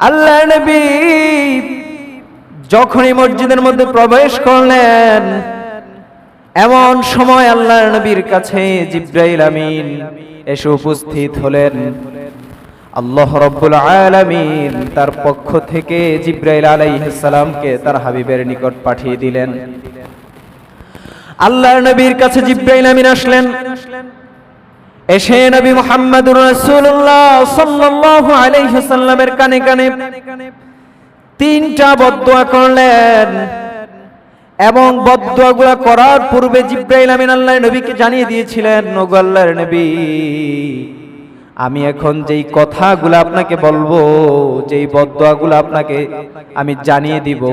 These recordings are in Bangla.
আল্লাহর নবী যখনই মসজিদের মধ্যে প্রবেশ করলেন, এমন সময় আল্লাহর নবীর কাছে জিবরাইল আমিন এসে উপস্থিত হলেন। আল্লাহ রাব্বুল আলামিন তার পক্ষ থেকে জিবরাইল আলাইহিস সালামকে তার হাবিবের নিকট পাঠিয়ে দিলেন। আল্লাহর নবীর কাছে জিবরাইল আমিন আসলেন। এসে নবী মুহাম্মদুর রাসূলুল্লাহ সাল্লাল্লাহু আলাইহি সাল্লামের কানে কানে তিনটা বদদুয়া করলেন এবং বদদুয়াগুলো করার পূর্বে জিবরাইল আমিন আল্লাহর নবীকে জানিয়ে দিয়েছিলেন, ওগো আল্লাহর নবী, আমি এখন যেই কথাগুলো আপনাকে বলবো, যেই বদদুয়াগুলো আপনাকে আমি জানিয়ে দিব,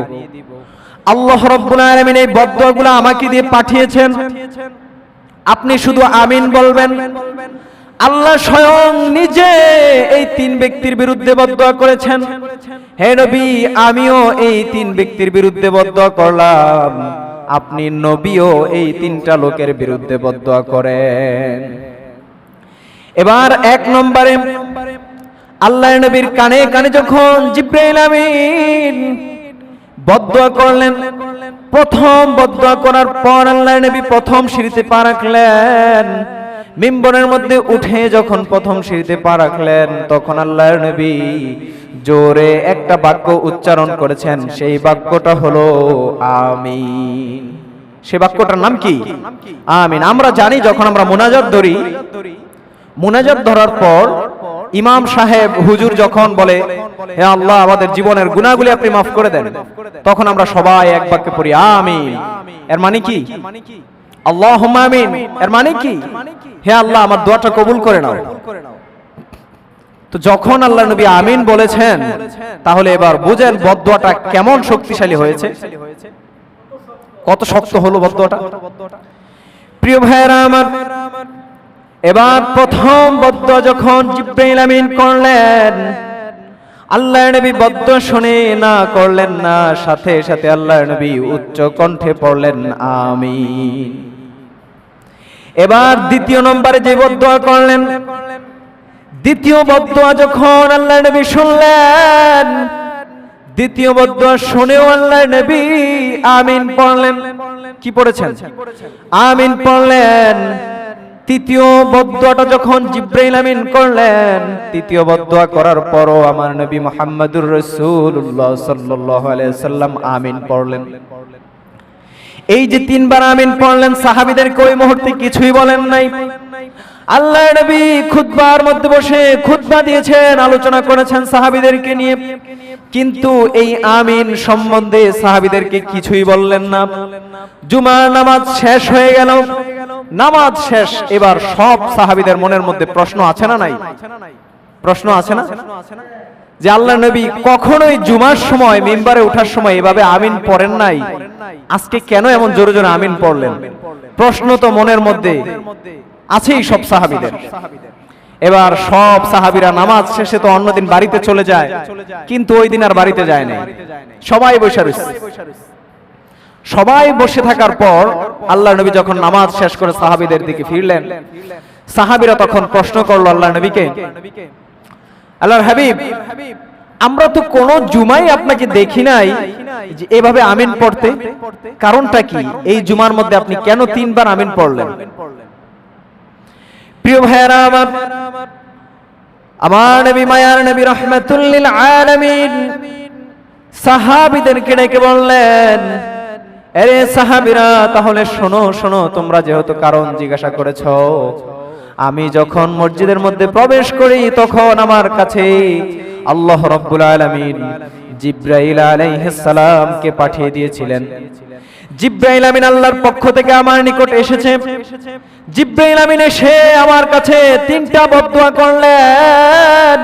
আল্লাহ রাব্বুল আলামিন এই বদদুয়াগুলো আমাকে দিয়ে পাঠিয়েছেন। আপনি শুধু আমিন বলবেন। আল্লাহ স্বয়ং নিজে এই তিন ব্যক্তির বিরুদ্ধে বদদুয়া করেছেন। হে নবী, আমিও এই তিন ব্যক্তির বিরুদ্ধে বদদুয়া করলাম, আপনি নবীও এই তিনটা লোকের বিরুদ্ধে বদদুয়া করেন। এবার এক নম্বরে আল্লাহর নবীর কানে কানে যখন জিবরাইল আমিন বদদুয়া করলেন, প্রথম বদদুয়া করার পর আল্লাহর নবী প্রথম সিঁড়িতে পা রাখলেন। মিম্বরের মধ্যে উঠে যখন প্রথম সিঁড়িতে পা রাখলেন, তখন আল্লাহর নবী জোরে একটা বাক্য উচ্চারণ করেছেন। সেই বাক্যটা হলো আমিন। সেই বাক্যটার নাম কি? আমিন। আমরা জানি যখন আমরা মুনাজাত ধরি, মুনাজাত ধরার পর ইমাম সাহেব হুজুর যখন বলে, হে আল্লাহ আমাদের জীবনের গুনাহগুলি আপনি মাফ করে দেন, তখন আমরা সবাই এক বাক্যে পড়ি আমিন। এর মানে কি? আল্লাহুম্মা আমিন। এর মানে কি? হে আল্লাহ আমার দোয়াটা কবুল করে নাও। তো যখন আল্লাহ নবী আমিন বলেছেন, তাহলে এবার বুঝেন বদদুয়াটা কেমন শক্তিশালী হয়েছে, কত শক্ত হলো বদদুয়াটা। প্রিয় ভাইরা আমার, এবার প্রথম বদদুয়া যখন জিবরাইল আমিন করলেন, আল্লাহর নবী বদদুয়া শুনে না করলেন না, সাথে সাথে আল্লাহর নবী উচ্চ কণ্ঠে পড়লেন আমিন। এবার দ্বিতীয় নম্বরে যে বদদুয়া করলেন, দ্বিতীয় বদদুয়া যখন আল্লাহর নবী শুনলেন, দ্বিতীয় বদদুয়া শুনেও আল্লাহর নবী আমিন পড়লেন। কি পড়েছেন? আমিন পড়লেন। তৃতীয় বদদুয়াটা যখন জিবরাইল আমিন করলেন, তৃতীয় বদদুয়া করার পরও আমার নবী মুহাম্মদুর রাসূলুল্লাহ সাল্লাল্লাহু আলাইহি সাল্লাম আমিন পড়লেন। এই যে তিনবার আমিন পড়লেন, সাহাবীদেরকে ওই মুহূর্তে কিছুই বলেন নাই। আল্লাহর নবী খুতবার মধ্যে বসে খুতবা দিয়েছেন, আলোচনা করেছেন সাহাবীদেরকে নিয়ে, কিন্তু এই আমিন সম্বন্ধে সাহাবীদেরকে কিছুই বললেন না। জুমার নামাজ শেষ হয়ে গেল, নামাজ শেষ। এবার সব সাহাবীদের মনের মধ্যে প্রশ্ন আছে না নাই? প্রশ্ন আছে না যে আল্লাহর নবী কখনোই জুমার সময় মিম্বারে ওঠার সময় এভাবে আমিন পড়েন নাই, আজকে কেন এমন জোরে জোরে আমিন পড়লেন? প্রশ্ন তো মনের মধ্যে আছেই সব সাহাবীদের। এবার সব সাহাবীরা নামাজ শেষে তো অন্যদিন বাড়িতে চলে যায়, কিন্তু ওই দিন আর বাড়িতে যায় না, সবাই বসে রয়েছে। সবাই বসে থাকার পর আল্লাহর নবী যখন নামাজ শেষ করে সাহাবীদের দিকে ফিরলেন, সাহাবীরা তখন প্রশ্ন করলো আল্লাহর নবীকে, আল্লাহর হাবিব, আমরা তো কোন জুমাই আপনাকে দেখি নাই যে এভাবে আমিন পড়তে, কারণটা কি? এই জুমার মধ্যে আপনি কেন তিনবার আমিন পড়লেন? প্রিয় ভাইরা আমার, আমার নবী মায়ার নবী রাহমাতুল লিল আলামিন সাহাবীদেরকে ডেকে বললেন, আরে সাহাবীরা, তাহলে শোনো শোনো, তোমরা যেহেতু কারণ জিজ্ঞাসা করেছো, আমি যখন মসজিদের মধ্যে প্রবেশ করি তখন আমার কাছে আল্লাহ রাব্বুল আলামিন জিবরাইল আলাইহিস সালামকে পাঠিয়ে দিয়েছিলেন। জিবরাইল আমিন আল্লাহর পক্ষ থেকে আমার নিকট এসেছে। জিবরাইল আমিন এসে আমার কাছে তিনটা বদদুয়া করলেন।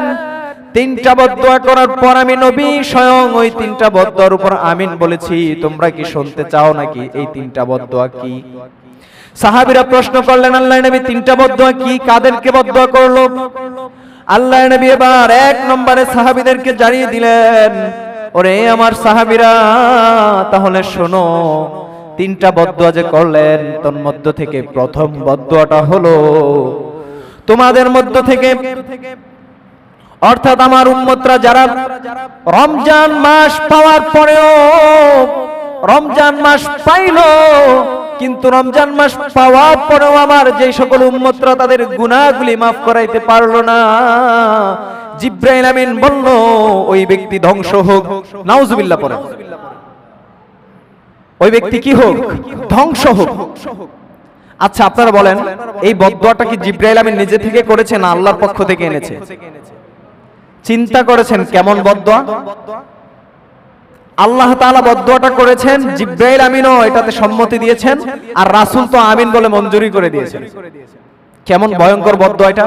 তিনটা বদদুয়া করার পর আমি নবী স্বয়ং ওই তিনটা বদদুয়ার উপর আমিন বলেছি। তোমরা কি শুনতে চাও নাকি এই তিনটা বদদুয়া কি? সাহাবীরা প্রশ্ন করলেন, আল্লাহর নবী তিনটা বদদুয়া কি, কাদেরকে বদদুয়া করলো? আল্লাহর নবী এবার এক নম্বরে সাহাবীদেরকে জানিয়ে দিলেন, ওরে আমার সাহাবীরা, তাহলে শোনো, তিনটা বদদুয়া যে করলেন তোর মধ্য থেকে প্রথম বদদুয়াটা হলো, তোমাদের মধ্য থেকে অর্থাৎ আমার উম্মতরা যারা রমজান মাস পাওয়ার পরেও রমজান মাস পাইল, কিন্তু রমজান মাস পাওয়ার পরেও আমার যে সকল উম্মতরা তাদের গুনাহগুলি মাফ করাইতে পারলো না, জিবরাইল আমিন বলল ওই ব্যক্তি ধ্বংস হোক। নাউজুবিল্লাহ পড়েন। ওই ব্যক্তি কি হোক? ধ্বংস হোক। আচ্ছা আপনারা বলেন, এই বদদুয়াটা কি জিবরাইল আমিন নিজে থেকে করেছে না আল্লাহর পক্ষ থেকে এনেছে? চিন্তা করেছেন কেমন বদদুয়া? আল্লাহ তাআলা বদদুয়াটা করেছেন, জিবরাইল আমিনও এটাতে সম্মতি দিয়েছেন, আর রাসূল তো আমিন বলে মঞ্জুরি করে দিয়েছেন। কেমন ভয়ঙ্কর বদদুয়া এটা!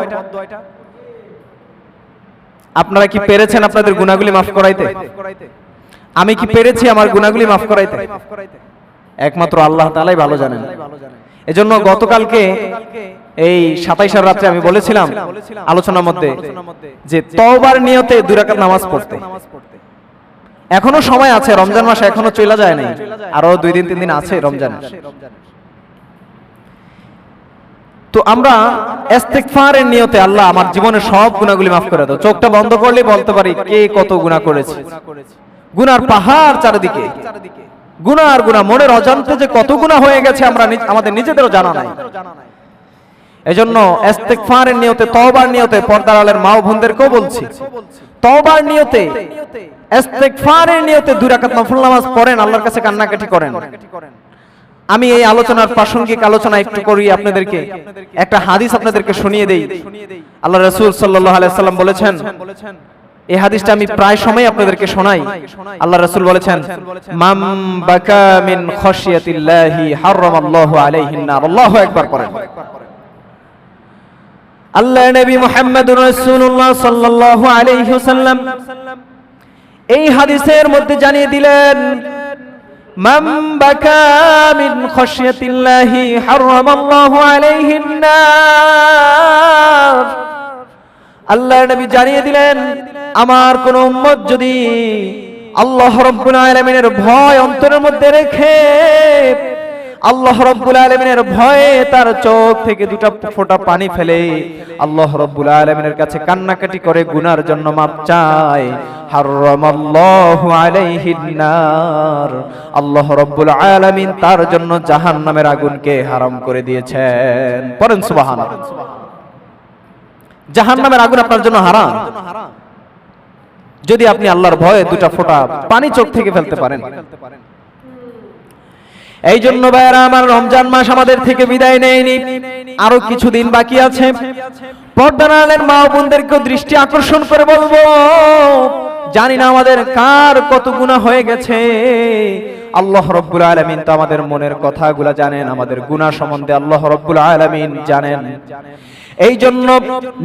আপনারা কি পেরেছেন আপনাদের গুনাহগুলি মাফ করাইতে? আমি কি পেরেছি আমার গুনাহগুলি মাফ করাইতে? একমাত্র আল্লাহ তাআলাই ভালো জানেন। এজন্য গতকালকে এই 27 রাত্রে আমি বলেছিলাম আলোচনার মধ্যে যে তওবার নিয়তে 2 রাকাত নামাজ পড়তে। এখনো সময় আছে, রমজান মাস এখনো চলে যায় নাই, আরো 2 দিন 3 দিন আছে রমজান। তো আমরা ইস্তিগফারের নিয়তে, আল্লাহ আমার জীবনের সব গুনাহগুলি মাফ করে দাও, চোখটা বন্ধ করলে বলতে পারি কে কত গুনাহ করেছে। গুনার পাহাড় চারিদিকে, গুনাহ আর গুনাহ, মনের অজান্তে যে কত গুনাহ হয়ে গেছে আমরা আমাদের নিজেদেরও জানা নাই। এজন্য ইস্তিগফারের নিয়তে, তওবার নিয়তে, পর্দার আলের মা ও বোনদেরকেও বলছি, তওবার নিয়তে, ইস্তিগফারের নিয়তে 2 রাকাত নফল নামাজ পড়েন, আল্লাহর কাছে কান্নাকাটি করেন। আমি এই আলোচনার প্রাসঙ্গিক আলোচনা একটু করি আপনাদেরকে, একটা হাদিস আপনাদেরকে শুনিয়ে দেই। আল্লাহ রাসূল সাল্লাল্লাহু আলাইহি সাল্লাম বলেছেন, এই হাদিসটা আমি প্রায় সময় আপনাদেরকে শোনাই। আল্লাহ রাসূল বলেছেন, মান বাকা মিন খাশিয়াতিল্লাহি হারামাল্লাহু আলাইহিন নার। আল্লাহু আকবার পড়েন। আল্লাহর নবী মুহাম্মদুর রাসূলুল্লাহ সাল্লাল্লাহু আলাইহি ওয়াসাল্লাম এই হাদিসের মধ্যে জানিয়ে দিলেন, মান বাকা মিন খাশিয়াতিল্লাহি হারামাল্লাহু আলাইহিন নার। আল্লাহর নবী জানিয়ে দিলেন, আমার কোন উম্মত যদি আল্লাহ রাব্বুল আলামিনের ভয় অন্তরের মধ্যে রেখে আল্লাহ রাব্বুল আলামিনের ভয়ে তার চোখ থেকে 2টা ফোঁটা পানি ফেলে আল্লাহ রাব্বুল আলামিনের কাছে কান্নাকাটি করে গুনার জন্য মাপ চায়, হারামাল্লাহু আলাইহিন নার। আল্লাহ রাব্বুল আলামিন তার জন্য জাহান্নামের আগুনকে হারাম করে দিয়েছেন। পড়েন সুবহানাল্লাহ। জাহান্নামের আগুন আপনার জন্য হারাম যদি আপনি আল্লাহর ভয়ে 2টা ফোঁটা পানি চোখ থেকে ফেলতে পারেন। এই জন্য ভাইরা আমার, রমজান মাস আমাদের থেকে বিদায় নেয়নি, আরো কিছুদিন বাকি আছে। পর্দার আলের মা ও বোনদেরকে দৃষ্টি আকর্ষণ করে বলবো, জানি না আমাদের কার কত গুনাহ হয়ে গেছে, আল্লাহ রাব্বুল আলামিন তো আমাদের মনের কথাগুলো জানেন, আমাদের গুনাহ সম্বন্ধে আল্লাহ রাব্বুল আলামিন জানেন। এই জন্য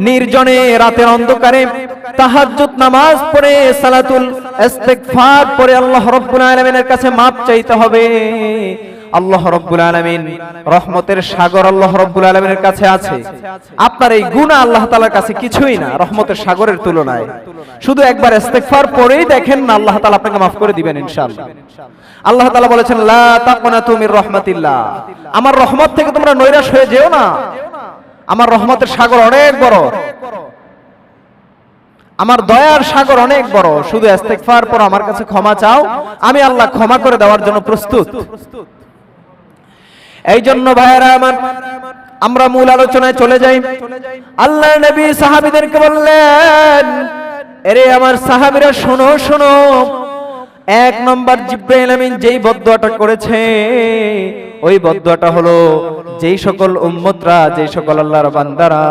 নির্জনে রাতের অন্ধকারে তাহাজ্জুদ নামাজ পড়ে সালাতুল ইস্তিগফার পড়ে আল্লাহ রাব্বুল আলামিনের কাছে মাপ চাইতে হবে। আল্লাহ রাব্বুল আলামিন রহমতের সাগর আল্লাহ রাব্বুল আলামিনের কাছে আছে। আপনার এই গুনাহ আল্লাহ তাআলার কাছে কিছুই না রহমতের সাগরের তুলনায়। শুধু একবার ইস্তিগফার পড়েই দেখেন না, আল্লাহ তাআলা আপনাকে মাফ করে দিবেন ইনশাআল্লাহ। আল্লাহ তাআলা বলেছেন, লা তাকনাতু মির রাহমাতিল্লাহ, আমার রহমত থেকে তোমরা নৈরাশ হয়ে যেও না। আমার রহমতের সাগর অনেক বড়, আমার দয়ার সাগর অনেক বড়। শুধু ইস্তিগফার পর আমার কাছে ক্ষমা চাও, আমি আল্লাহ ক্ষমা করে দেওয়ার জন্য প্রস্তুত। এই জন্য ভাইয়েরা আমার, আমরা মূল আলোচনায় চলে যাই। আল্লাহর নবী সাহাবীদেরকে বললেন, এরে আমার সাহাবীরা শোনো শোনো, 1 নম্বর জিবরাইল আমিন যেই বদদুয়াটা করেছে, ওই বদদুয়াটা হলো যেই সকল উম্মতরা, যেই সকল আল্লাহর বান্দারা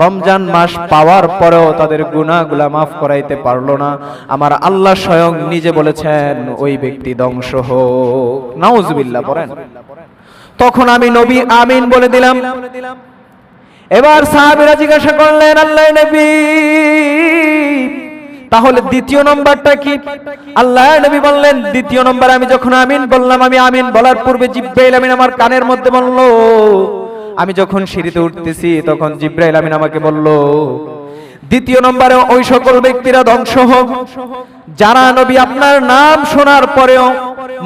রমজান মাস পাওয়ার পরেও তাদের গুনাহগুলা মাফ করাইতে পারলো না, আমার আল্লাহ স্বয়ং নিজে বলেছেন ওই ব্যক্তি ধ্বংস হোক। নাউজুবিল্লাহ পড়েন। তখন আমি নবী আমিন বলে দিলাম। এবার সাহাবীরা জিজ্ঞাসা করলেন, আল্লাহর নবী তাহলে দ্বিতীয় নম্বরটা কি? আল্লাহর নবী বললেন, দ্বিতীয় নম্বর আমি যখন আমিন বললাম, আমি আমিন বলার পূর্বে জিবরাইল আমিন আমার কানের মধ্যে বলল, আমি যখন সিঁড়িতে উঠতেছি তখন জিবরাইল আমিন আমাকে বলল, দ্বিতীয় নম্বরে ওই সকল ব্যক্তিরা ধ্বংস হোক যারা নবী আপনার নাম শোনার পরেও,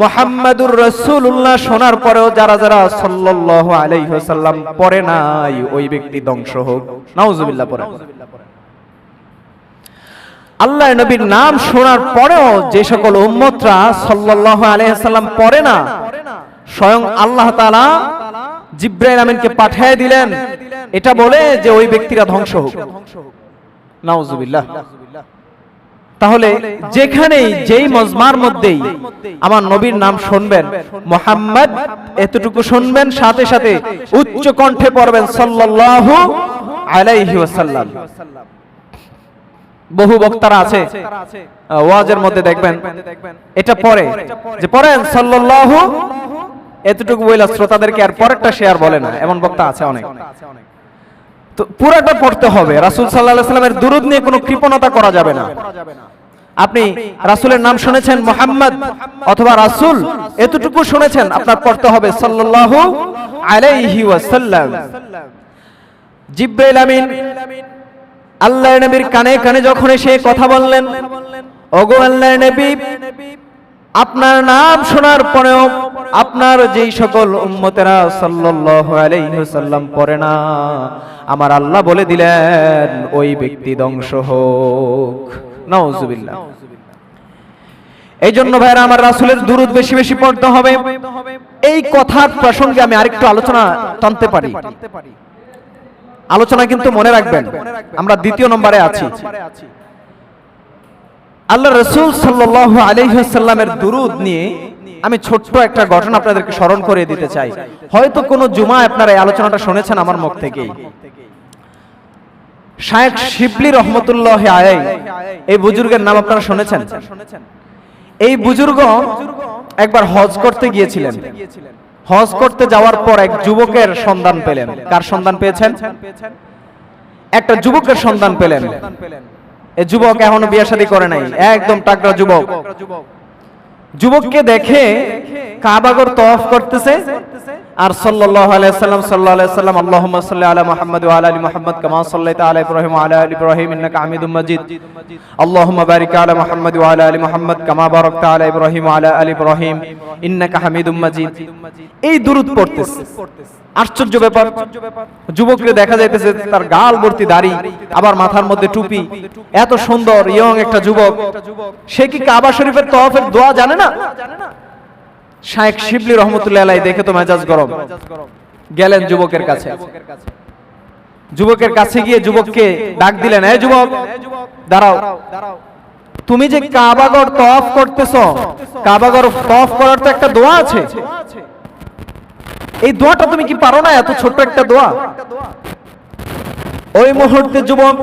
মুহাম্মাদুর রাসূলুল্লাহ শোনার পরেও যারা যারা সাল্লাল্লাহু আলাইহি ওয়াসাল্লাম পড়ে নাই, ওই ব্যক্তি ধ্বংস হোক। নাউজুবিল্লাহ পড়ে। আল্লাহ নবীর নাম শোনার পরেও যে সকল উম্মতরা সাল্লাল্লাহু আলাইহি ওয়াসাল্লাম পড়ে না, স্বয়ং আল্লাহ তাআলা জিবরাইল আমিনকে পাঠিয়ে দিলেন এটা বলে যে ওই ব্যক্তিরা ধ্বংস হোক। নাউজুবিল্লাহ। তাহলে যেখানেই যেই মজমার মধ্যেই আমার নবীর নাম শুনবেন, মুহাম্মদ এতটুকু শুনবেন, সাথে সাথে উচ্চ কণ্ঠে পড়বেন সাল্লাল্লাহু আলাইহি ওয়াসাল্লাম। বহু বক্তারা আছে ওয়াজের মধ্যে দেখবেন এটা পড়ে যে পড়েন সাল্লাল্লাহু, এতটুকু বইলা শ্রোতাদেরকে আর পরেরটা শেয়ার বলে না, এমন বক্তা আছে অনেক। তো পুরোটা পড়তে হবে। রাসূল সাল্লাল্লাহু আলাইহি ওয়াসাল্লামের দুরূদ নিয়ে কোনো কৃপণতা করা যাবে না। আপনি রাসূলের নাম শুনেছেন মুহাম্মদ অথবা রাসূল, এতটুকু শুনেছেন, আপনার পড়তে হবে সাল্লাল্লাহু আলাইহি ওয়াসাল্লাম। জিবরাইল আমিন আল্লাহর নবীর কানে কানে যখন এসে কথা বললেন, ওগো আল্লাহর নবী, আপনার নাম শোনার পরেও আপনার যেই সকল উম্মতেরা সাল্লাল্লাহু আলাইহি ওয়াসাল্লাম পড়ে না, আমার আল্লাহ বলে দিলেন ওই ব্যক্তি ধ্বংস হোক। নাউজুবিল্লাহ। এই জন্য ভাইরা আমার রাসূলের দুরূদ বেশি বেশি পড়তে হবে। এই কথার প্রসঙ্গে আমি আরেকটু আলোচনা টানতে পারি। আলোচনা কিন্তু মনে রাখবেন, আমরা দ্বিতীয় নম্বরে আছি। আল্লাহ রাসূল সাল্লাল্লাহু আলাইহি ওয়াসাল্লামের দুরূদ নিয়ে আমি ছোট্ট একটা ঘটনা আপনাদেরকে স্মরণ করে দিতে চাই। হয়তো কোন জুমায় আপনারা এই আলোচনাটা শুনেছেন আমার মুখ থেকেই। শায়েখ শিবলি রহমাতুল্লাহি আলাইহি, এই বুজুর্গের নাম আপনারা শুনেছেন? এই বুজুর্গ একবার হজ করতে গিয়েছিলেন। হজ করতে যাওয়ার পর এক যুবকের সন্ধান পেলেন। কার সন্ধান পেয়েছেন? একটা যুবকের সন্ধান পেলেন। এই যুবক এখনো বিয়ে শাদী করে নাই, একদম টাকরা যুবক। যুবককে দেখে কাবাগর তওয়াফ করতেছে আর সাল্লাল্লাহু আলাইহি ওয়াসাল্লাম আল্লাহুম্মা সাল্লি আলা মুহাম্মাদ ওয়া আলা আলি মুহাম্মাদ কামা সাল্লাইতা আলা ইব্রাহিম ওয়া আলা আলি ইব্রাহিম ইন্নাকা হামিদুম মাজিদ আল্লাহুম্মা বারিক আলা মুহাম্মাদ ওয়া আলা আলি মুহাম্মাদ কামা বারাকতা আলা ইব্রাহিম ওয়া আলা আলি ইব্রাহিম ইন্নাকা হামিদুম মাজিদ। এই দুরূদ পড়তেছে। আশ্চর্য ব্যাপার, যুবককে দেখা যাইতেছে তার গাল ভর্তি দাড়ি, আবার মাথার মধ্যে টুপি, এত সুন্দর ইয়ং একটা যুবক। সে কি কাবা শরীফের তওয়াফের দোয়া জানে না? শায়েখ শিবলি রহমাতুল্লাহি আলাইহি দেখে তো মেজাজ গরম, গেলেন যুবকের কাছে। যুবকের কাছে গিয়ে যুবককে ডাক দিলেন, এই যুবক দাঁড়াও, তুমি যে কাবাগর তওয়াফ করতেছো, কাবাগর তওয়াফ করার তো একটা দোয়া আছে, এই দোয়াটা তুমি কি পারো না? এত ছোট্ট একটা দোয়া। ওই মুহূর্তে যুবক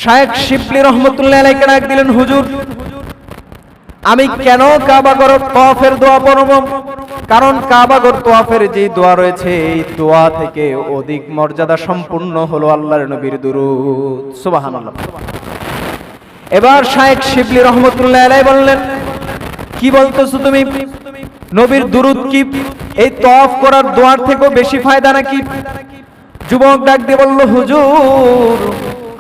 শায়েখ শিবলি রহমাতুল্লাহি আলাইহি ডাক দিলেন, হুজুর আমি কেন কাবাগর তওয়াফের দোয়া পড়ব? কারণ কাবাগর তওয়াফের যে দোয়া রয়েছে এই দোয়া থেকে অধিক মর্যাদা সম্পূর্ণ হলো আল্লাহর নবীর দুরূদ। সুবহানাল্লাহ। এবার শায়েখ শিবলি রহমাতুল্লাহি আলাইহি বললেন, কি বলতেছো তুমি? নবীর দুরূদ কি এই তওয়াফ করার দোয়ার থেকেও বেশি ফায়দা নাকি? যুবক ডাক দিয়ে বলল, হুজুর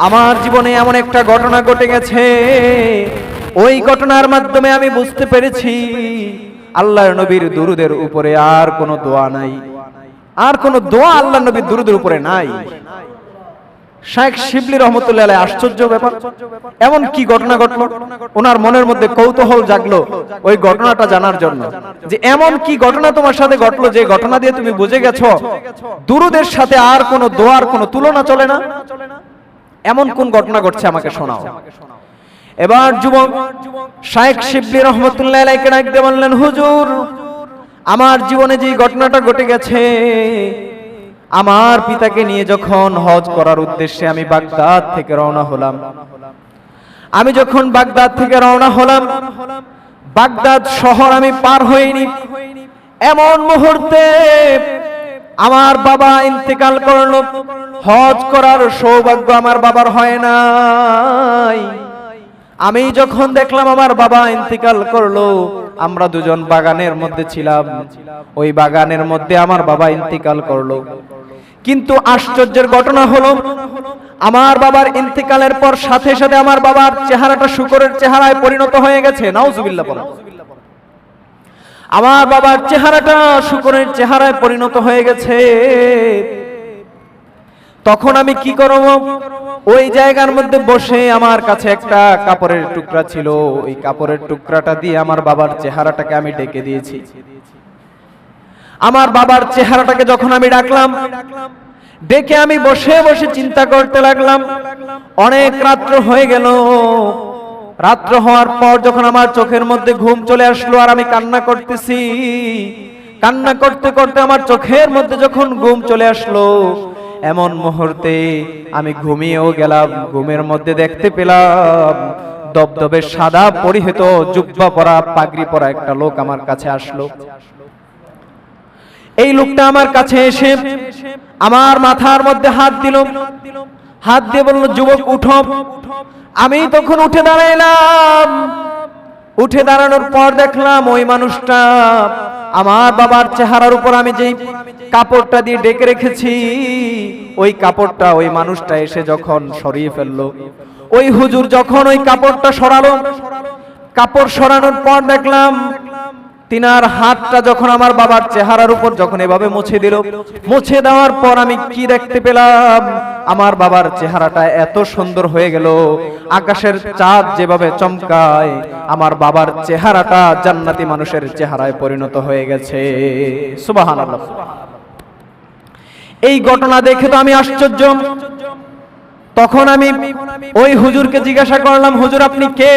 আমার জীবনে এমন একটা ঘটনা ঘটে গেছে, ওই ঘটনার মাধ্যমে আমি বুঝতে পেরেছি আল্লাহর নবীর দুরূদের উপরে আর কোনো দোয়া নাই, আর কোনো দোয়া আল্লাহর নবীর দুরূদের উপরে নাই। শায়েখ শিবলি রহমাতুল্লাহি আলাইহি আশ্চর্য ব্যাপার, এমন কি ঘটনা ঘটলো? ওনার মনের মধ্যে কৌতূহল জাগলো ওই ঘটনাটা জানার জন্য, যে এমন কি ঘটনা তোমার সাথে ঘটলো যে ঘটনা দিয়ে তুমি বুঝে গেছো দুরূদের সাথে আর কোনো দোয়ার কোনো তুলনা চলে না। এমন কোন ঘটনা ঘটছে আমাকে শোনাও। এবার যুবক শায়েখ শিবলি রহমাতুল্লাহি আলাইহি ডাক দিয়ে বললেন, হুজুর আমার জীবনে যে ঘটনাটা ঘটে গেছে, আমার পিতাকে নিয়ে যখন হজ করার উদ্দেশ্যে আমি বাগদাদ থেকে রওনা হলাম, আমি যখন বাগদাদ থেকে রওনা হলাম, বাগদাদ শহর আমি পার হইনি, এমন মুহূর্তে আমার বাবা ইন্তেকাল করলো। হজ করার সৌভাগ্য আমার বাবার হয় নাই। আমি যখন দেখলাম আমার বাবা ইন্তেকাল করলো, আমরা দুজন বাগানের মধ্যে ছিলাম, ওই বাগানের মধ্যে আমার বাবা ইন্তেকাল করলো। কিন্তু আশ্চর্যের ঘটনা হলো, আমার বাবার ইন্তেকালের পর সাথে সাথে আমার বাবার চেহারাটা শূকরের চেহারায় পরিণত হয়ে গেছে। নাউজুবিল্লাহ পড়া। আমার বাবার চেহারাটা শূকরের চেহারায় পরিণত হয়ে গেছে। তখন আমি কি করব? ওই জায়গার মধ্যে বসে আমার কাছে একটা কাপড়ের টুকরা ছিল, ওই কাপড়ের টুকরাটা দিয়ে আমার বাবার চেহারাটাকে আমি ঢেকে দিয়েছি। আমার বাবার চেহারাটাকে যখন আমি ডাকলাম, ডেকে আমি বসে বসে চিন্তা করতে লাগলাম। অনেক রাত্র হয়ে গেল। রাত্র হওয়ার পর যখন আমার চোখের মধ্যে ঘুম চলে আসলো আর আমি কান্না করতেছি, কান্না করতে করতে আমার চোখের মধ্যে যখন ঘুম চলে আসলো, এমন মুহূর্তে আমি ঘুমিয়েও গেলাম। ঘুমের মধ্যে দেখতে পেলাম দবদবে সাদা পরিহিত জুব্বা পরা পাগড়ি পরা একটা লোক আমার কাছে আসলো। এই লোকটা আমার কাছে এসে আমার মাথার মধ্যে হাত দিল, হাত দিয়ে বলল, যুবক উঠো। আমি তখন উঠে দাঁড়াইলাম। উঠে দাঁড়ানোর পর দেখলাম ওই মানুষটা আমার বাবার চেহারার উপর আমি যেই কাপড়টা দিয়ে ঢেকে রেখেছি, ওই কাপড়টা ওই মানুষটা এসে যখন সরিয়ে ফেললো, ওই হুজুর যখন ওই কাপড়টা সরালো, কাপড় সরানোর পর দেখলাম তিনার হাতটা যখন আমার বাবার চেহারার উপর যখন এভাবে মুছে দিল, মুছে দেওয়ার পর আমি কি দেখতে পেলাম, আমার বাবার চেহারাটা এত সুন্দর হয়ে গেল, আকাশের চাঁদ যেভাবে চমকায় আমার বাবার চেহারাটা জান্নাতি মানুষের চেহারায় পরিণত হয়ে গেছে। সুবহানাল্লাহ। এই ঘটনা দেখে তো আমি আশ্চর্য। তখন আমি ওই হুজুরকে জিজ্ঞাসা করলাম, হুজুর আপনি কে?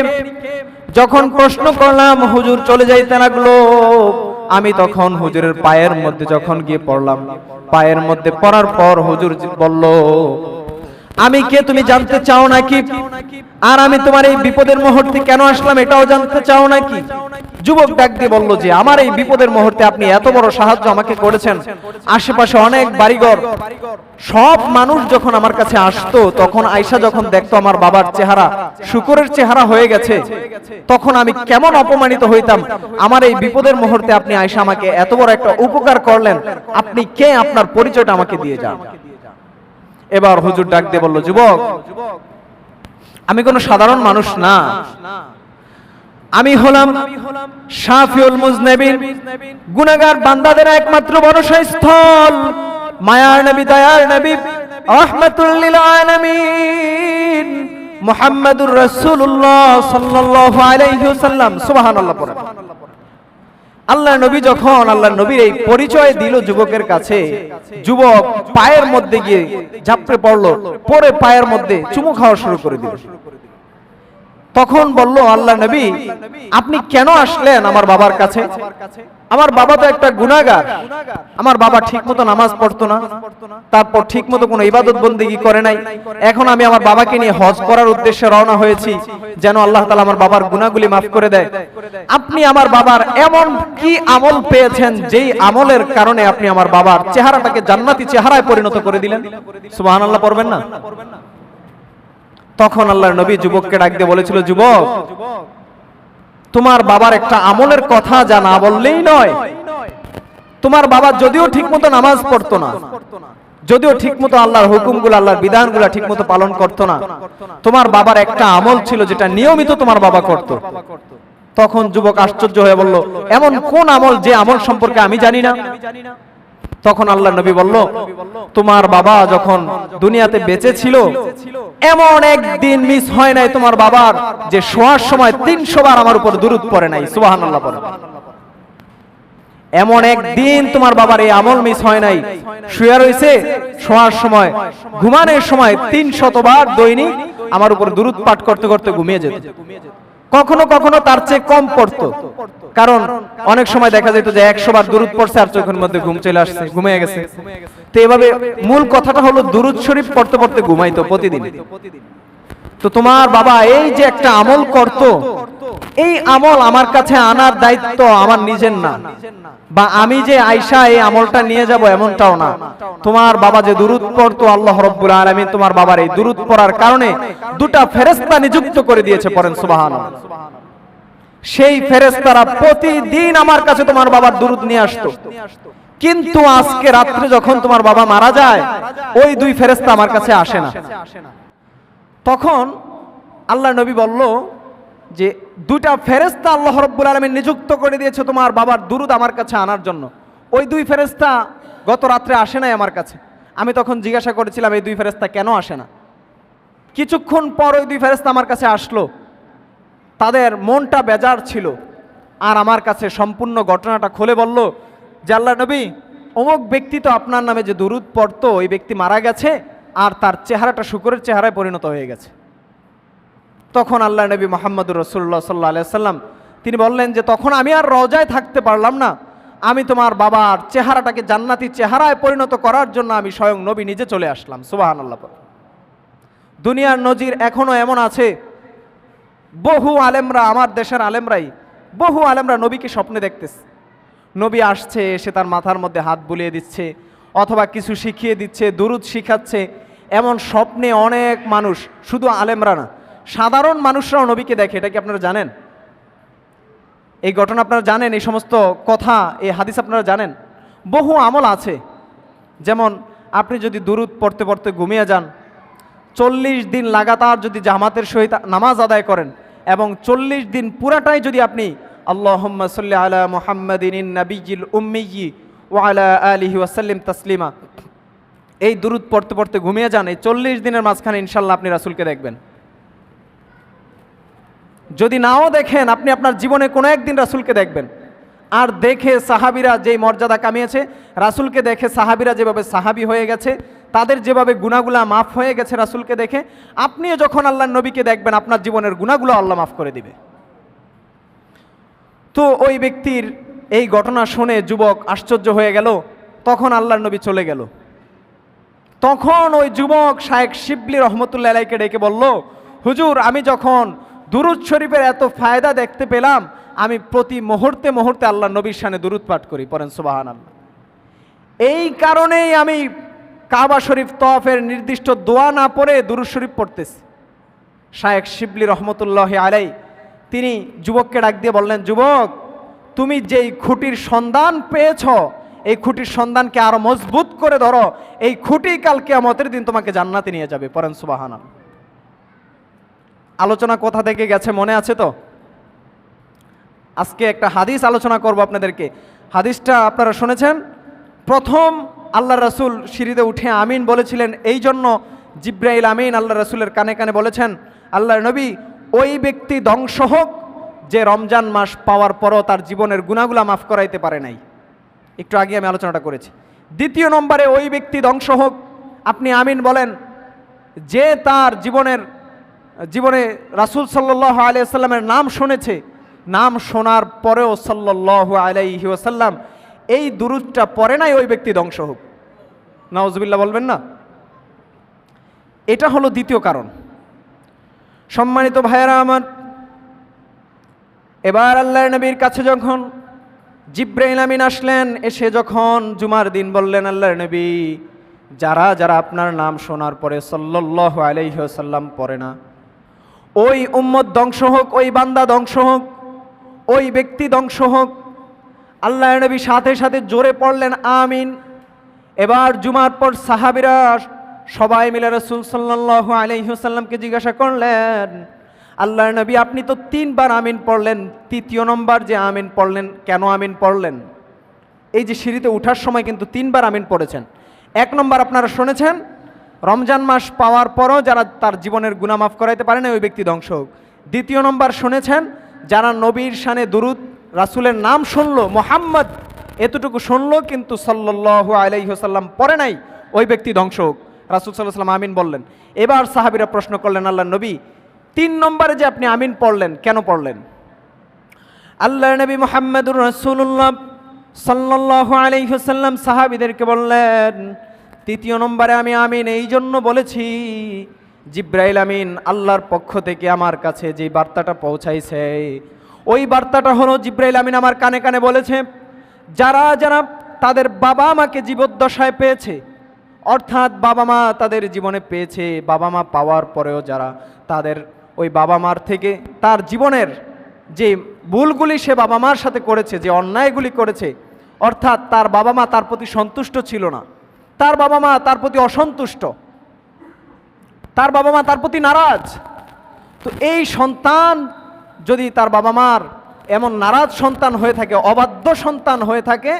যখন প্রশ্ন করলাম হুজুর চলে যাইতে লাগলো। আমি তখন হুজুরের পায়ের মধ্যে যখন গিয়ে পড়লাম, পায়ের মধ্যে পড়ার পর হুজুর বলল, আমি কে তুমি জানতে চাও নাকি? আর আমি তোমার এই বিপদের মুহূর্তে কেন আসলাম এটাও জানতে চাও নাকি? যুবক ডাক দিয়ে বলল যে আমার এই বিপদের মুহূর্তে আপনি এত বড় সাহায্য আমাকে করেছেন, আশেপাশে অনেক বাড়িঘর, সব মানুষ যখন আমার কাছে আসতো, তখন আয়েশা যখন দেখতো আমার বাবার চেহারা শুকরের চেহারা হয়ে গেছে, তখন আমি কেমন অপমানিত হইতাম। আমার এই বিপদের মুহূর্তে আপনি আয়েশা আমাকে এত বড় একটা উপকার করলেন, আপনি কে? আপনার পরিচয়টা আমাকে দিয়ে যান। এবার হুজুর ডাক দিয়ে বলল, যুবক আমি কোনো সাধারণ মানুষ না, আমি হলাম শাফিউল মুজনিবিন, গুনাহগার বান্দাদের একমাত্র ভরসা স্থল, মায়ার নবী, দয়ার নবী, রাহমাতুল লিল আলামিন মুহাম্মাদুর রাসূলুল্লাহ সাল্লাল্লাহু আলাইহি ওয়াসাল্লাম। সুবহানাল্লাহ পড়েন। আল্লাহর নবী যখন আল্লাহর নবীর এই পরিচয় দিল যুবকের কাছে, যুবক পায়ের মধ্যে গিয়ে ঝাপড়ে পড়লো, পরে পায়ের মধ্যে চুমু খাওয়া শুরু করে দিল। তখন বলল, আল্লাহর নবী আপনি কেন আসলেন আমার বাবার কাছে? আমার বাবা তো একটা গুনাহগার, আমার বাবা ঠিকমতো নামাজ পড়তো না, তারপর ঠিকমতো কোনো ইবাদত বন্দেগী করে নাই। এখন আমি আমার বাবাকে নিয়ে হজ করার উদ্দেশ্যে রওনা হয়েছি, যেন আল্লাহ তাআলা আমার বাবার গুনাহগুলি মাফ করে দেয়। আপনি আমার বাবার এমন কি আমল পেয়েছেন যেই আমলের কারণে আপনি আমার বাবার চেহারাটাকে জান্নাতি চেহারায় পরিণত করে দিলেন? সুবহানাল্লাহ পড়বেন না? তখন আল্লাহর নবী যুবককে ডাক দিয়ে বলেছিল, যুবক তোমার বাবার একটা আমলের কথা যা না বললেই নয়। তোমার বাবা যদিও ঠিকমতো নামাজ পড়তো না, যদিও ঠিকমতো আল্লাহর হুকুমগুলো, আল্লাহর বিধানগুলো ঠিকমতো পালন করতো না, তোমার বাবার একটা আমল ছিল যেটা নিয়মিত তোমার বাবা করত। তখন যুবক আশ্চর্য হয়ে বলল, এমন কোন আমল যে আমল সম্পর্কে আমি জানি না? তখন আল্লাহর নবী বলল, তোমার বাবা যখন দুনিয়াতে বেঁচে ছিল, এমন একদিন মিস হয় নাই তোমার বাবার যে শোয়ার সময় 300 বার আমার উপর দুরূদ পড়ে নাই। সুবহানাল্লাহ পড়ে। এমন একদিন তোমার বাবার এই আমল মিস হয় নাই, শুয়ে রইছে, শোয়ার সময়, ঘুমানোর সময় 300 বার দৈনিক আমার উপর দুরূদ পাঠ করতে করতে ঘুমিয়ে যেত। কখনো কখনো তার চেয়ে কম পড়তো, কারণ অনেক সময় দেখা যেত যে 100 বার দুরূদ পড়ছে আর চোখের মধ্যে ঘুম চলে আসছে, ঘুমিয়ে গেছে। তো এভাবে মূল কথাটা হলো দুরূদ শরীফ পড়তে পড়তে ঘুমাইতো প্রতিদিন। তো তোমার বাবা এই যে একটা আমল করত, এই আমল আমার কাছে আনার দায়িত্ব আমার নিজের না, বা আমি যে আয়েশা এই আমলটা নিয়ে যাব এমনটাও না। তোমার বাবা যে দুরূদ পড়তো, আল্লাহ রাব্বুল আলামিন তোমার বাবার এই দুরূদ পড়ার কারণে 2টা ফেরেশতা নিযুক্ত করে দিয়েছে। পড়েন সুবহানাল্লাহ। সেই ফেরেশতারা প্রতিদিন আমার কাছে তোমার বাবার দুরূদ নিয়ে আসতো, কিন্তু আজকে রাত্রে যখন তোমার বাবা মারা যায়, ওই 2 ফেরেশতা আমার কাছে আসে না। তখন আল্লাহর নবী বলল যে 2টা ফেরেশতা আল্লাহ রাব্বুল আলামিন নিযুক্ত করে দিয়েছে তোমার বাবার দুরূদ আমার কাছে আনার জন্য। ওই 2 ফেরেশতা গত রাত্রে আসে নাই আমার কাছে। আমি তখন জিজ্ঞাসা করেছিলাম এই দুই ফেরেশতা কেন আসে না। কিছুক্ষণ পর ওই দুই ফেরেশতা আমার কাছে আসলো, তাদের মনটা বেজার ছিল, আর আমার কাছে সম্পূর্ণ ঘটনাটা খুলে বলল যে আল্লাহ নবী, অমুক ব্যক্তি তো আপনার নামে যে দুরূদ পড়তো ওই ব্যক্তি মারা গেছে, আর তার চেহারাটা শূকরের চেহারায় পরিণত হয়ে গেছে। তখন আল্লাহ নবী মুহাম্মদুর রাসূলুল্লাহ সাল্লাল্লাহু আলাইহি সাল্লাম তিনি বললেন যে তখন আমি আর রওজায় থাকতে পারলাম না, আমি তোমার বাবার চেহারাটাকে জান্নাতি চেহারায় পরিণত করার জন্য আমি স্বয়ং নবী নিজে চলে আসলাম। সুবহানাল্লাহ। দুনিয়ার নজির এখনো এমন আছে, বহু আলেমরা, আমার দেশের আলেমরাই, বহু আলেমরা নবীকে স্বপ্নে দেখতেছে। নবী আসছে, এসে তার মাথার মধ্যে হাত বুলিয়ে দিচ্ছে অথবা কিছু শিখিয়ে দিচ্ছে, দুরূদ শিখাচ্ছে। এমন স্বপ্নে অনেক মানুষ, শুধু আলেমরা না, সাধারণ মানুষরাও নবীকে দেখে। এটা কি আপনারা জানেন? এই ঘটনা আপনারা জানেন? এই সমস্ত কথা, এই হাদিস আপনারা জানেন? বহু আমল আছে, যেমন আপনি যদি দুরূদ পড়তে পড়তে ঘুমিয়ে যান, 40 দিন লাগাতার যদি জামাতের সহিত নামাজ আদায় করেন এবং 40 দিন পুরাটাই যদি আপনি আল্লাহুম্মা সাল্লি আলা মুহাম্মাদিন নাবিয়্যিল উম্মিয়্যি ওয়া আলা আলিহি ওয়া সাল্লিম তাসলিমা, এই দুরূদ পড়তে পড়তে ঘুমিয়ে যান, এই 40 দিনের মাঝখানে ইনশাআল্লাহ আপনি রাসূলকে দেখবেন। যদি নাও দেখেন, আপনি আপনার জীবনে কোনো একদিন রাসূলকে দেখবেন। আর দেখে সাহাবীরা যেই মর্যাদা কামিয়েছে, রাসূলকে দেখে সাহাবীরা যেভাবে সাহাবী হয়ে গেছে, তাদের যেভাবে গুনাহগুলো মাফ হয়ে গেছে রাসূলকে দেখে, আপনিও যখন আল্লাহর নবীকে দেখবেন আপনার জীবনের গুনাহগুলো আল্লাহ মাফ করে দিবে। তো ওই ব্যক্তির এই ঘটনা শুনে যুবক আশ্চর্য হয়ে গেল। তখন আল্লাহর নবী চলে গেল। তখন ওই যুবক শায়েখ শিবলি রহমতুল্লাহ আলাইহিকে ডেকে বলল, হুজুর, আমি যখন দুরূদ শরীফের এত ফায়দা দেখতে পেলাম, আমি প্রতি মুহূর্তে মুহূর্তে আল্লাহর নবীর শানে দুরূদ পাঠ করি। পড়েন সুবহানাল্লাহ। এই কারণেই আমি কাবা শরীফ তওয়াফের নির্দিষ্ট দোয়া না পড়ে দুরূদ শরীফ পড়তেছি। শায়েখ শিবলি রহমতুল্লাহ আলাইহি তিনি যুবককে ডাক দিয়ে বললেন, যুবক, তুমি যেই খুঁটির সন্ধান পেয়েছ, এই খুঁটির সন্ধানকে আরো মজবুত করে ধরো, এই খুঁটি কাল কিয়ামতের দিন তোমাকে জান্নাতে নিয়ে যাবে। পড়েন সুবহানাল্লাহ। আলোচনা কোথা থেকে গেছে মনে আছে তো? আজকে একটা হাদিস আলোচনা করব আপনাদেরকে। হাদিসটা আপনারা শুনেছেন। প্রথম আল্লাহ রাসূল সিঁড়িতে উঠে আমিন বলেছিলেন, এই জন্য জিব্রাইল আমিন আল্লাহ রাসূলের কানে কানে বলেছেন, আল্লাহর নবী, ওই ব্যক্তি ধ্বংস হোক যে রমজান মাস পাওয়ার পরও তার জীবনের গুনাহগুলো মাফ করাইতে পারে নাই। একটু আগে আমি আলোচনাটা করেছি। দ্বিতীয় নম্বরে, ওই ব্যক্তি ধ্বংস হোক, আপনি আমিন বলেন, যে তার জীবনে রাসূল সাল্লাল্লাহু আলাইহি ওয়াসাল্লামের নাম শুনেছে, নাম শোনার পরেও সাল্লাল্লাহু আলাইহি ওয়াসাল্লাম এই দুরূদটা পড়ে নাই, ওই ব্যক্তি ধ্বংস হোক। নাউজুবিল্লাহ বলবেন না? এটা হলো দ্বিতীয় কারণ। সম্মানিত ভাইয়েরা আমার, এবার আল্লাহর নবীর কাছে যখন জিব্রাইল আমিন আসলেন, এসে যখন জুমার দিন বললেন, আল্লাহর নবী, যারা যারা আপনার নাম শোনার পরে সাল্লাল্লাহু আলাইহি ওয়াসাল্লাম পড়ে না, ওই উম্মত ধ্বংস হোক, ওই বান্দা ধ্বংস হোক, ওই ব্যক্তি ধ্বংস হোক। আল্লাহর নবী সাথে সাথে জোরে পড়লেন আমিন। এবার জুমার পর সাহাবীরা সবাই মিলে রাসূল সাল্লাল্লাহু আলাইহি ওয়াসাল্লামকে জিজ্ঞাসা করলেন, আল্লাহর নবী, আপনি তো 3 বার আমিন পড়লেন, তৃতীয় নম্বর যে আমিন পড়লেন, কেন আমিন পড়লেন? এই যে সিঁড়িতে ওঠার সময় কিন্তু 3 বার আমিন পড়েছেন। 1 নম্বর আপনারা শুনেছেন, রমজান মাস পাওয়ার পরও যারা তার জীবনের গুনাহ মাফ করাইতে পারে না, ওই ব্যক্তি ধ্বংস হোক। দ্বিতীয় নম্বর শুনেছেন, যারা নবীর শানে দুরূদ, রাসূলের নাম শুনলো, মুহাম্মদ এতটুকু শুনলো কিন্তু সাল্লাল্লাহু আলাইহি ওয়াসাল্লাম পড়ে নাই, ওই ব্যক্তি ধ্বংস হোক। রাসূল সাল্লাল্লাহু আলাইহি ওয়াসাল্লাম আমিন বললেন। এবার সাহাবীরা প্রশ্ন করলেন, আল্লাহর নবী, 3 নম্বরে যে আপনি আমিন পড়লেন, কেন পড়লেন? আল্লাহর নবী মুহাম্মদুর রাসূলুল্লাহ সাল্লাল্লাহু আলাইহি ওয়াসাল্লাম সাহাবীদেরকে বললেন, তৃতীয় নম্বরে আমি আমিন এই জন্য বলেছি, জিব্রাইল আমিন আল্লাহর পক্ষ থেকে আমার কাছে যে বার্তাটা পৌঁছাইছে, ওই বার্তাটা হলো জিব্রাইল আমিন আমার কানে কানে বলেছে, যারা যারা তাদের বাবা মাকে জীবদ্দশায় পেয়েছে, অর্থাৎ বাবা মা তাদের জীবনে পেয়েছে, বাবা মা পাওয়ার পরেও যারা তাদের ওই বাবা মার থেকে তার জীবনের যে ভুলগুলি সে বাবা মার সাথে করেছে, যে অন্যায়গুলি করেছে, অর্থাৎ তার বাবা মা তার প্রতি সন্তুষ্ট ছিল না, তার বাবা মা তার প্রতি অসন্তুষ্ট, তার বাবা মা তার প্রতি নারাজ, তো এই সন্তান যদি তার বাবা মার এমন নারাজ সন্তান হয়ে থাকে, অবাধ্য সন্তান হয়ে থাকে,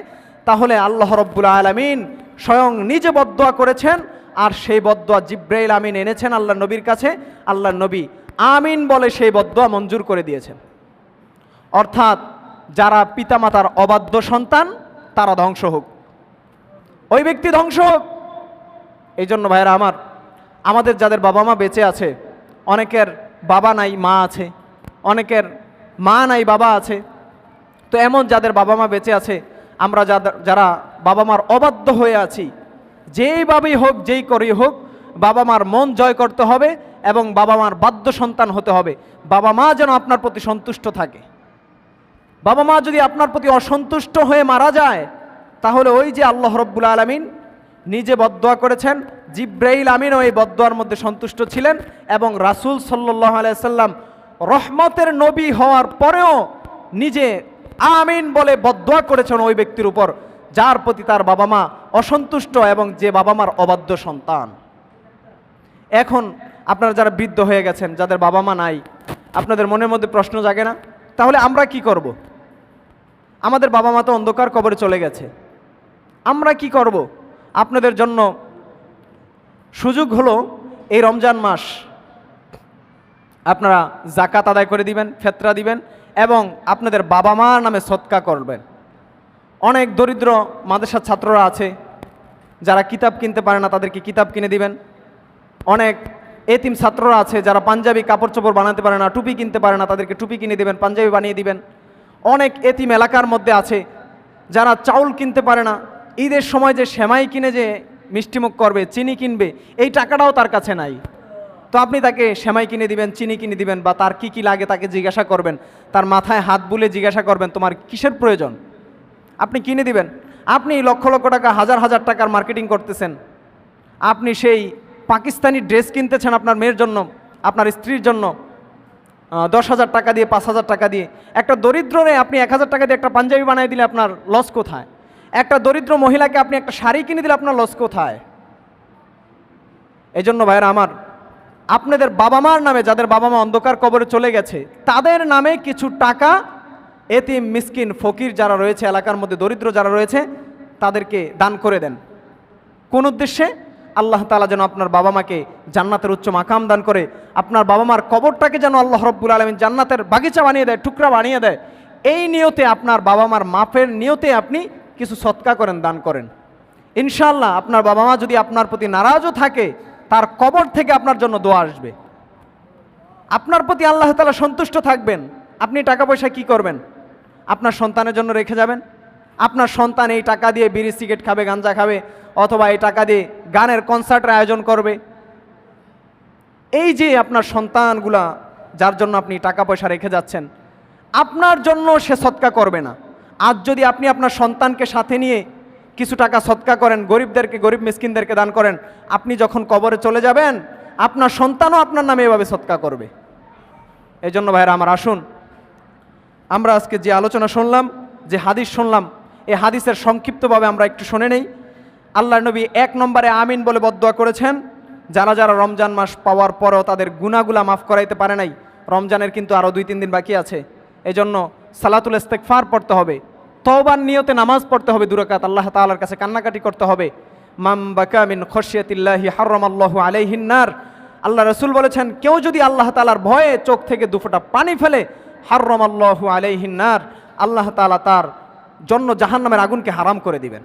তাহলে আল্লাহ রাব্বুল আলামিন স্বয়ং নিজে বদদোয়া করেছেন, আর সেই বদদোয়া জিব্রাইল আমিন এনেছেন আল্লাহ নবীর কাছে। আল্লাহ নবী আমিন বলে সেই বদদোয়া মঞ্জুর করে দিয়েছেন। অর্থাৎ যারা পিতামাতার অবাধ্য সন্তান তারা ধ্বংস হোক, ওই ব্যক্তি ধ্বংস হোক। এই জন্য ভাইরা আমার, আমাদের যাদের বাবা মা বেঁচে আছে, অনেকের বাবা নাই মা আছে, অনেকের মা নাই বাবা আছে, তো এমন যাদের বাবা মা বেঁচে আছে, আমরা যারা বাবা মার অবাধ্য হয়ে আছি, যেইভাবেই হোক যেই করেই হোক বাবা মার মন জয় করতে হবে এবং বাবা মার বাধ্য সন্তান হতে হবে। বাবা মা যেন আপনার প্রতি সন্তুষ্ট থাকে। বাবা মা যদি আপনার প্রতি অসন্তুষ্ট হয়ে মারা যায়, তাহলে ওই যে আল্লাহ রব্বুল আলামিন নিজে বদদোয়া করেছেন, জিব্রাইল আমিনও এই বদদোয়ার মধ্যে সন্তুষ্ট ছিলেন, এবং রাসূল সাল্লাল্লাহু আলাইহি সাল্লাম রহমতের নবী হওয়ার পরেও নিজে আমিন বলে বদদোয়া করেছেন ওই ব্যক্তির উপর যার প্রতি তার বাবা মা অসন্তুষ্ট এবং যে বাবা মার অবাধ্য সন্তান। এখন আপনারা যারা বৃদ্ধ হয়ে গেছেন, যাদের বাবা মা নাই, আপনাদের মনের মধ্যে প্রশ্ন জাগে না, তাহলে আমরা কি করব? আমাদের বাবা মা তো অন্ধকার কবরে চলে গেছে, আমরা কি করব? আপনাদের জন্য সুযোগ হলো এই রমজান মাস আপনারা যাকাত আদায় করে দিবেন, ফেতরা দিবেন এবং আপনাদের বাবা মার নামে সদকা করবেন। অনেক দরিদ্র মাদ্রাসার ছাত্ররা আছে যারা কিতাব কিনতে পারে না, তাদেরকে কিতাব কিনে দিবেন। অনেক এতিম ছাত্ররা আছে যারা পাঞ্জাবি কাপড় চোপড় বানাতে পারে না, টুপি কিনতে পারে না, তাদেরকে টুপি কিনে দিবেন, পাঞ্জাবি বানিয়ে দিবেন। অনেক এতিম এলাকার মধ্যে আছে যারা চাউল কিনতে পারে না, ঈদের সময় যে সেমাই কিনে যে মিষ্টিমুখ করবে, চিনি কিনবে, এই টাকাটাও তার কাছে নাই, তো আপনি তাকে সেমাই কিনে দিবেন, চিনি কিনে দিবেন, বা তার কি কি লাগে তাকে জিজ্ঞাসা করবেন, তার মাথায় হাত বুলে জিজ্ঞাসা করবেন তোমার কিসের প্রয়োজন, আপনি কিনে দিবেন। আপনি লক্ষ লক্ষ টাকা, হাজার হাজার টাকার মার্কেটিং করতেছেন, আপনি সেই পাকিস্তানি ড্রেস কিনতেছেন আপনার মেয়ের জন্য, আপনার স্ত্রীর জন্য 10,000 টাকা দিয়ে, 5,000 টাকা দিয়ে। একটা দরিদ্ররে আপনি 1,000 টাকা দিয়ে একটা পাঞ্জাবি বানিয়ে দিলে আপনার লস কোথায়? একটা দরিদ্র মহিলাকে আপনি একটা শাড়ি কিনে দিলে আপনার লস কোথায়? এই জন্য ভাইয়েরা আমার, আপনাদের বাবা মার নামে, যাদের বাবা মা অন্ধকার কবরে চলে গেছে, তাদের নামে কিছু টাকা এতিম মিসকিন ফকির যারা রয়েছে এলাকার মধ্যে, দরিদ্র যারা রয়েছে, তাদেরকে দান করে দেন। কোন উদ্দেশ্যে? আল্লাহ তাআলা যেন আপনার বাবা মাকে জান্নাতের উচ্চ মাকাম দান করে, আপনার বাবা মার কবরটাকে যেন আল্লাহ রব্বুল আলামিন জান্নাতের বাগিচা বানিয়ে দেয়, টুকরা বানিয়ে দেয়। এই নিয়তে, আপনার বাবা মার মাফের নিয়তে আপনি কিছু সদকা করেন, দান করেন। ইনশাআল্লাহ আপনার বাবা মা যদি আপনার প্রতি নারাজও থাকে, তার কবর থেকে আপনার জন্য দোয়া আসবে। আপনার প্রতি আল্লাহ তাআলা সন্তুষ্ট থাকবেন। আপনি টাকা পয়সা কি করবেন? আপনার সন্তানের জন্য রেখে যাবেন। আপনার সন্তান এই টাকা দিয়ে বিড়ি সিগারেট খাবে, গাঞ্জা খাবে, অথবা এই টাকা দিয়ে গানের কনসার্টের আয়োজন করবে। এই যে আপনার সন্তানগুলা যার জন্য আপনি টাকা পয়সা রেখে যাচ্ছেন, আপনার জন্য সে সদকা করবে না। আজ যদি আপনি আপনার সন্তানকে সাথে নিয়ে কিছু টাকা সদকা করেন, গরিবদেরকে, গরিব মিসকিনদেরকে দান করেন, আপনি যখন কবরে চলে যাবেন, আপনার সন্তানও আপনার নামে এভাবে সদকা করবে। এই জন্য ভাইরা আমার, আসুন আমরা আজকে যে আলোচনা শুনলাম, যে হাদিস শুনলাম, এই হাদিসের সংক্ষিপ্তভাবে আমরা একটু শুনে নেই। আল্লাহর নবী 1 নম্বরে আমিন বলে বদদোয়া করেছেন, যারা যারা রমজান মাস পাওয়ার পরেও তাদের গুনাহগুলা মাফ করাইতে পারে নাই, রমজানের কিন্তু আরও 2-3 দিন বাকি আছে, এই জন্য সালাতুল ইস্তেগফার পড়তে হবে, তওবার নিয়তে নামাজ পড়তে হবে 2 রাকাত, আল্লাহ তাআলার কাছে কান্নাকাটি করতে হবে। মাম বাকা মিন খশিয়াতিল্লাহি হারামাল্লাহু আলাইহিন নার, আল্লাহ রাসূল বলেছেন, কেউ যদি আল্লাহ তাআলার ভয়ে চোখ থেকে 2 ফোঁটা পানি ফেলে, হারামাল্লাহু আলাইহিন নার, আল্লাহ তাআলা তার জন্য জাহান্নামের আগুনকে হারাম করে দিবেন।